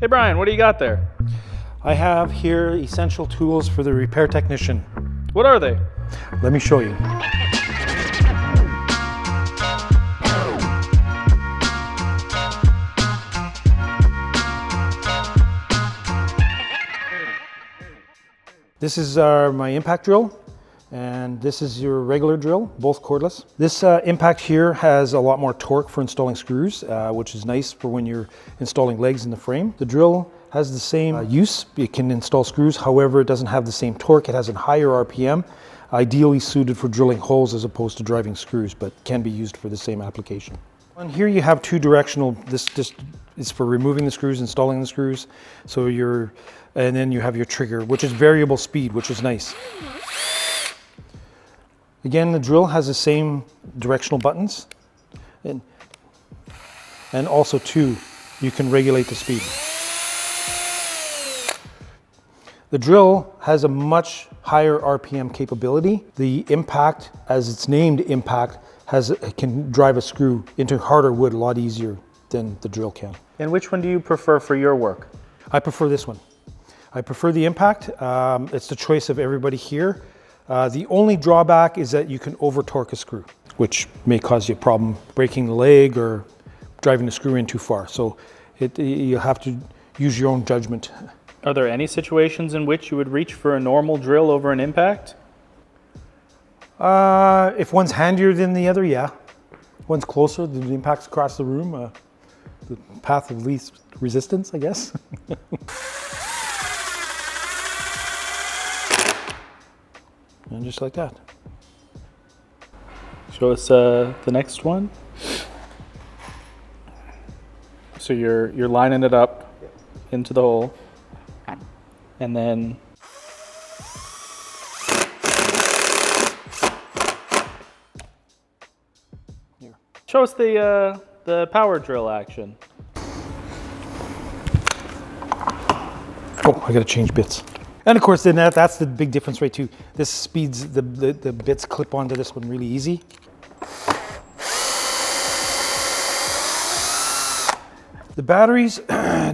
Hey Brian, what do you got there? I have here essential tools for the repair technician. What are they? Let me show you. This is my impact drill, and this is your regular drill, both cordless. This impact here has a lot more torque for installing screws, which is nice for when you're installing legs in the frame. The drill has the same use. It can install screws, however, it doesn't have the same torque. It has a higher RPM, ideally suited for drilling holes as opposed to driving screws, but can be used for the same application. And here you have two directional, this is for removing the screws, installing the screws. So and then you have your trigger, which is variable speed, which is nice. Again, the drill has the same directional buttons. And also too, you can regulate the speed. The drill has a much higher RPM capability. The impact, as it's named impact, it can drive a screw into harder wood a lot easier than the drill can. And which one do you prefer for your work? I prefer this one. I prefer the impact. It's the choice of everybody here. The only drawback is that you can over torque a screw, which may cause you a problem breaking the leg or driving the screw in too far. So you have to use your own judgment. Are there any situations in which you would reach for a normal drill over an impact? If one's handier than the other, yeah. One's closer, the impact's across the room, the path of least resistance, I guess. And just like that. Show us the next one. So you're lining it up into the hole, and then here. Show us the power drill action. Oh, I gotta change bits. And of course, then that's the big difference, right, too. This speeds the bits clip onto this one really easy. The batteries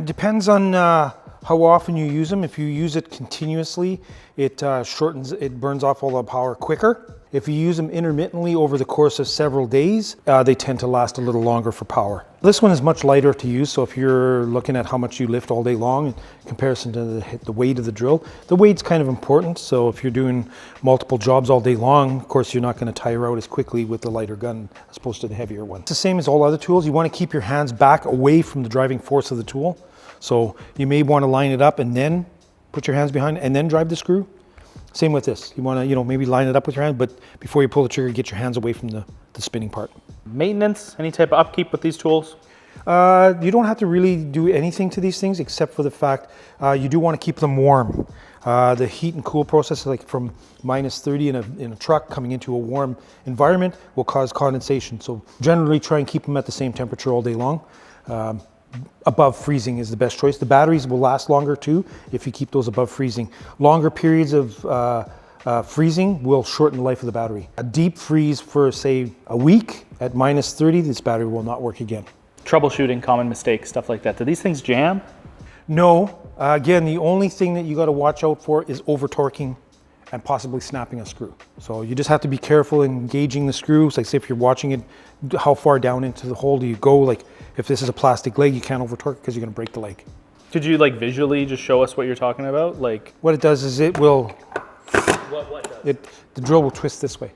depends on how often you use them. If you use it continuously, it burns off all the power quicker. If you use them intermittently over the course of several days, they tend to last a little longer for power. This one is much lighter to use, so if you're looking at how much you lift all day long in comparison to the weight of the drill, the weight's kind of important. So if you're doing multiple jobs all day long, of course, you're not going to tire out as quickly with the lighter gun as opposed to the heavier one. It's the same as all other tools. You want to keep your hands back away from the driving force of the tool. So you may want to line it up and then put your hands behind and then drive the screw. Same with this. You want to, maybe line it up with your hand, but before you pull the trigger, get your hands away from the spinning part. Maintenance, any type of upkeep with these tools? You don't have to really do anything to these things except for the fact you do want to keep them warm. The heat and cool process, like from -30 in a truck coming into a warm environment, will cause condensation. So generally try and keep them at the same temperature all day long. Above freezing is the best choice. The batteries will last longer too if you keep those above freezing. Longer periods of freezing will shorten the life of the battery. A deep freeze for, say, a week at -30, this battery will not work again. Troubleshooting, common mistakes, stuff like that. Do these things jam? No. Again, the only thing that you got to watch out for is over torquing and possibly snapping a screw. So you just have to be careful in engaging the screws. Like say if you're watching it, how far down into the hole do you go? Like if this is a plastic leg, you can't over torque because you're going to break the leg. Could you like visually just show us what you're talking about? Like what it does is it will. What does? The drill will twist this way.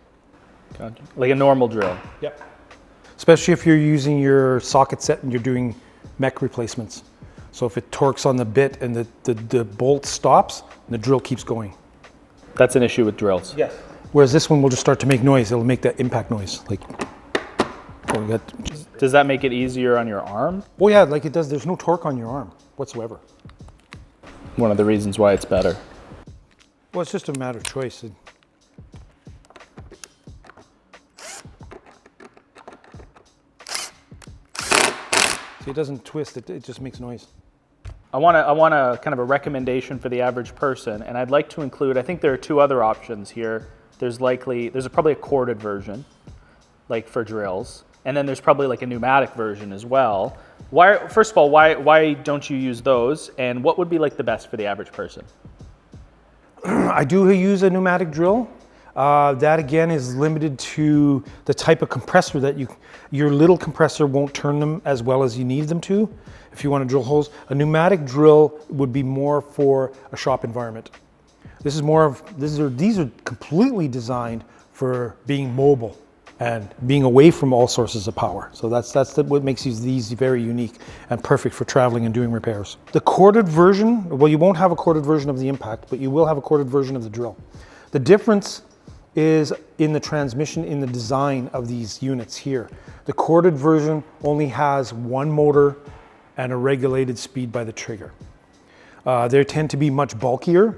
Gotcha. Like a normal drill. Yep. Especially if you're using your socket set and you're doing mech replacements. So if it torques on the bit and the bolt stops, the drill keeps going. That's an issue with drills. Yes. Whereas this one will just start to make noise. It'll make that impact noise. Like. Does that make it easier on your arm? Oh yeah, like it does. There's no torque on your arm whatsoever. One of the reasons why it's better. Well, it's just a matter of choice. See, it doesn't twist. It just makes noise. I want a kind of a recommendation for the average person, and I'd like to include, I think there are two other options here. There's probably a corded version, like for drills, and then there's probably like a pneumatic version as well. First of all, why don't you use those? And what would be like the best for the average person? I do use a pneumatic drill. That again is limited to the type of compressor that your little compressor won't turn them as well as you need them to. If you want to drill holes, a pneumatic drill would be more for a shop environment. These are completely designed for being mobile and being away from all sources of power. So that's what makes these very unique and perfect for traveling and doing repairs. The corded version, well, you won't have a corded version of the impact, but you will have a corded version of the drill. The difference is in the transmission, in the design of these units here. The corded version only has one motor and a regulated speed by the trigger. They tend to be much bulkier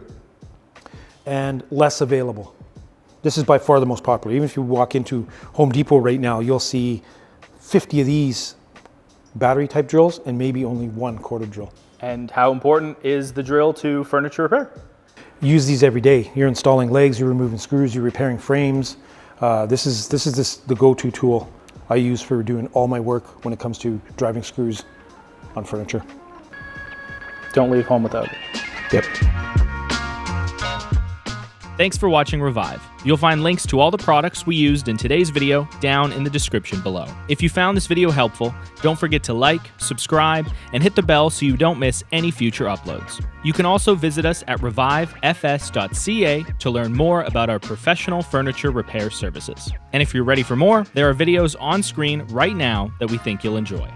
and less available. This is by far the most popular. Even if you walk into Home Depot right now, you'll see 50 of these battery type drills and maybe only one corded drill. And how important is the drill to furniture repair? Use these every day. You're installing legs, you're removing screws, you're repairing frames. This is the go-to tool I use for doing all my work when it comes to driving screws on furniture. Don't leave home without it. Yep. Thanks for watching Revive. You'll find links to all the products we used in today's video down in the description below. If you found this video helpful, don't forget to like, subscribe, and hit the bell so you don't miss any future uploads. You can also visit us at revivefs.ca to learn more about our professional furniture repair services. And if you're ready for more, there are videos on screen right now that we think you'll enjoy.